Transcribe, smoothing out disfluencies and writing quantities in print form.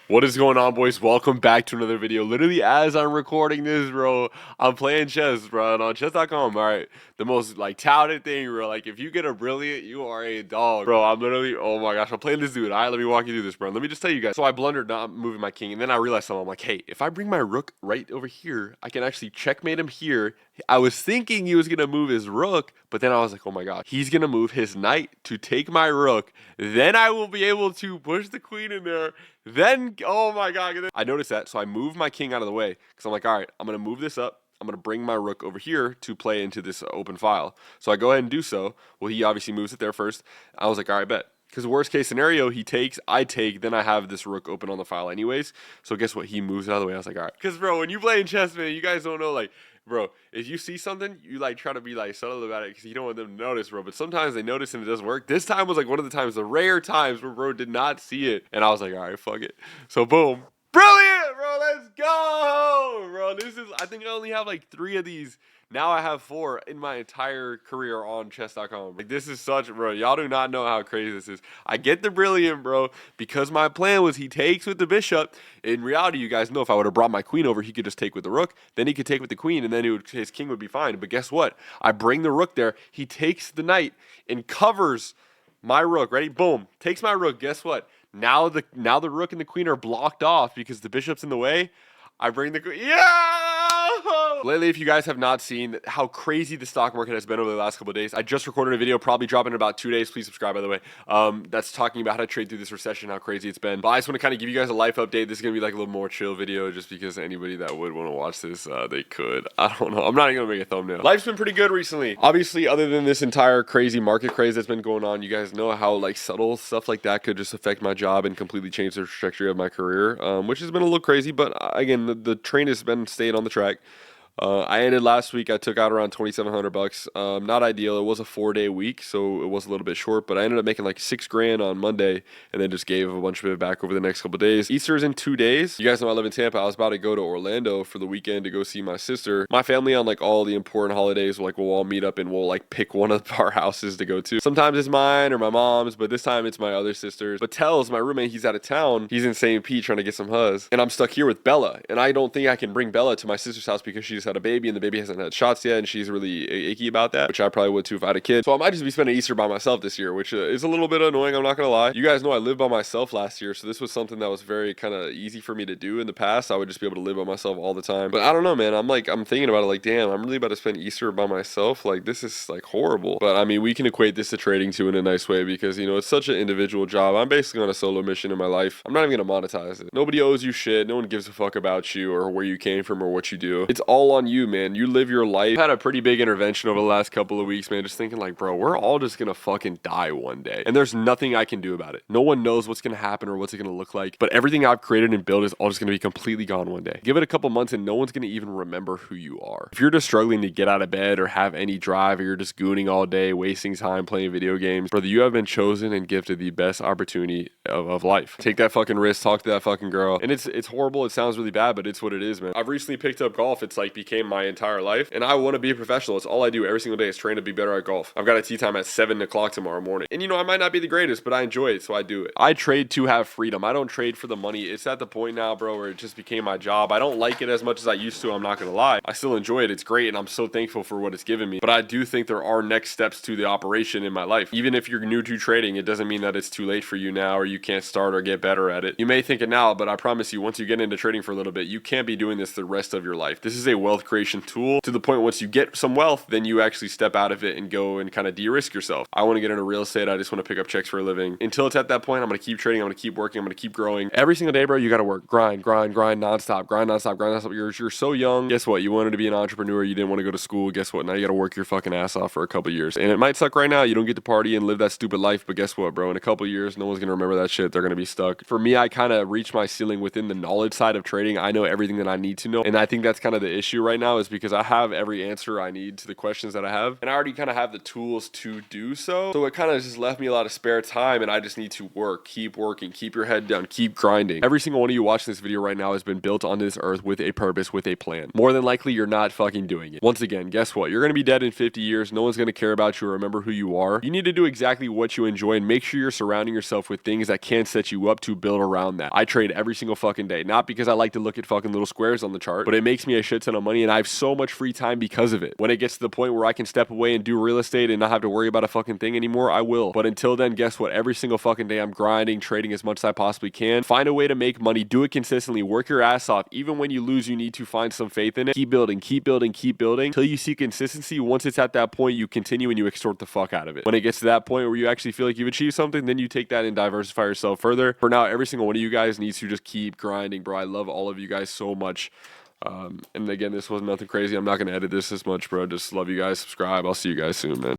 What is going on, boys? Welcome back to another video. Literally, as I'm recording this, bro, I'm playing chess, bro, and on chess.com, all right, the most, touted thing, bro. Like, if you get a brilliant, you are a dog, bro. I'm literally, oh my gosh, I'm playing this dude. All right, let me walk you through this, bro. Let me just tell you guys. So I blundered not moving my king, and then I realized something. I'm like, hey, if I bring my rook right over here, I can actually checkmate him here. I was thinking he was going to move his rook, but then I was like, oh my god, he's going to move his knight to take my rook. Then I will be able to push the queen in there. Then, oh my god, I noticed that, so I moved my king out of the way because I'm like, all right, I'm going to move this up. I'm going to bring my rook over here to play into this open file. So I go ahead and do so. Well, he obviously moves it there first. I was like, all right, bet. Because worst case scenario, he takes, I take, then I have this rook open on the file anyways. So guess what? He moves it out of the way. I was like, all right. Because, bro, when you play in chess, man, you guys don't know, bro, if you see something, you try to be subtle about it because you don't want them to notice, bro. But sometimes they notice and it doesn't work. This time was one of the times, the rare times where bro did not see it. And I was like, all right, fuck it. So boom. Brilliant, bro. Let's go, bro. I think I only have 3 of these. Now I have 4 in my entire career on chess.com. This is such, bro. Y'all do not know how crazy this is. I get the brilliant, bro, because my plan was he takes with the bishop. In reality, you guys know if I would have brought my queen over, he could just take with the rook. Then he could take with the queen, and then his king would be fine. But guess what? I bring the rook there. He takes the knight and covers my rook. Ready? Boom. Takes my rook. Guess what? Now the rook and the queen are blocked off because the bishop's in the way. I bring the queen. Yeah! Lately, if you guys have not seen how crazy the stock market has been over the last couple of days, I just recorded a video, probably dropping in about 2 days. Please subscribe, by the way. That's talking about how to trade through this recession, how crazy it's been. But I just want to kind of give you guys a life update. This is going to be a little more chill video just because anybody that would want to watch this, they could. I don't know. I'm not even going to make a thumbnail. Life's been pretty good recently. Obviously, other than this entire crazy market craze that's been going on, you guys know how subtle stuff like that could just affect my job and completely change the trajectory of my career, which has been a little crazy. But again, the train has been staying on the track. I ended last week. I took out around $2,700. Not ideal. It was a 4-day week, so it was a little bit short. But I ended up making $6,000 on Monday, and then just gave a bunch of it back over the next couple of days. Easter is in 2 days. You guys know I live in Tampa. I was about to go to Orlando for the weekend to go see my sister. My family on all the important holidays we'll all meet up and we'll pick one of our houses to go to. Sometimes it's mine or my mom's, but this time it's my other sister's. But Tells, my roommate, he's out of town. He's in St. Pete trying to get some huzz, and I'm stuck here with Bella. And I don't think I can bring Bella to my sister's house because she just had a baby and the baby hasn't had shots yet, and she's really icky about that, which I probably would too if I had a kid. So I might just be spending Easter by myself this year, which is a little bit annoying, I'm not gonna lie. You guys know I lived by myself last year, so this was something that was very kind of easy for me to do in the past. I would just be able to live by myself all the time. But I don't know, man. I'm thinking about it damn, I'm really about to spend Easter by myself. This is horrible. But I mean, we can equate this to trading too in a nice way because, it's such an individual job. I'm basically on a solo mission in my life. I'm not even gonna monetize it. Nobody owes you shit. No one gives a fuck about you or where you came from or what you do. It's all on you, man. You live your life. I've had a pretty big intervention over the last couple of weeks, man. Just thinking bro, we're all just gonna fucking die one day. And there's nothing I can do about it. No one knows what's gonna happen or what's it gonna look like. But everything I've created and built is all just gonna be completely gone one day. Give it a couple months and no one's gonna even remember who you are. If you're just struggling to get out of bed or have any drive, or you're just gooning all day, wasting time playing video games, brother, you have been chosen and gifted the best opportunity of life. Take that fucking risk, talk to that fucking girl. And it's horrible. It sounds really bad, but it's what it is, man. I've recently picked up golf. It's became my entire life. And I want to be a professional. It's all I do every single day is train to be better at golf. I've got a tee time at 7 o'clock tomorrow morning. And I might not be the greatest, but I enjoy it, so I do it. I trade to have freedom. I don't trade for the money. It's at the point now, bro, where it just became my job. I don't like it as much as I used to. I'm not going to lie. I still enjoy it. It's great, and I'm so thankful for what it's given me. But I do think there are next steps to the operation in my life. Even if you're new to trading, it doesn't mean that it's too late for you now or you can't start or get better at it. You may think it now, but I promise you, once you get into trading for a little bit, you can't be doing this the rest of your life. This is a wealth creation tool to the point once you get some wealth, then you actually step out of it and go and kind of de-risk yourself. I want to get into real estate. I just want to pick up checks for a living. Until it's at that point, I'm going to keep trading. I'm going to keep working. I'm going to keep growing. Every single day, bro, you got to work. Grind nonstop. Grind nonstop. You're so young. Guess what? You wanted to be an entrepreneur. You didn't want to go to school. Guess what? Now you got to work your fucking ass off for a couple years. And it might suck right now. You don't get to party and live that stupid life. But guess what, bro? In a couple years, no one's going to remember that shit. They're going to be stuck. For me, I kind of reached my ceiling within the knowledge side of trading. I know everything that I need to know. And I think that's kind of the issue you right now is because I have every answer I need to the questions that I have, and I already kind of have the tools to do so. So it kind of just left me a lot of spare time, and I just need to work, keep working, keep your head down, keep grinding. Every single one of you watching this video right now has been built on this earth with a purpose, with a plan. More than likely, you're not fucking doing it. Once again, guess what? You're gonna be dead in 50 years. No one's gonna care about you or remember who you are. You need to do exactly what you enjoy and make sure you're surrounding yourself with things that can set you up to build around that. I trade every single fucking day, not because I like to look at fucking little squares on the chart, but it makes me a shit ton of money, and I have so much free time because of it. When it gets to the point where I can step away and do real estate and not have to worry about a fucking thing anymore, I will. But until then, guess what? Every single fucking day I'm grinding, trading as much as I possibly can. Find a way to make money, do it consistently, work your ass off. Even when you lose, you need to find some faith in it. Keep building, keep building, keep building until you see consistency. Once it's at that point, you continue and you extort the fuck out of it. When it gets to that point where you actually feel like you've achieved something, then you take that and diversify yourself further. For now, every single one of you guys needs to just keep grinding, bro. I love all of you guys so much. And again, this was nothing crazy. I'm not going to edit this much, bro. Just love you guys. Subscribe. I'll see you guys soon, man.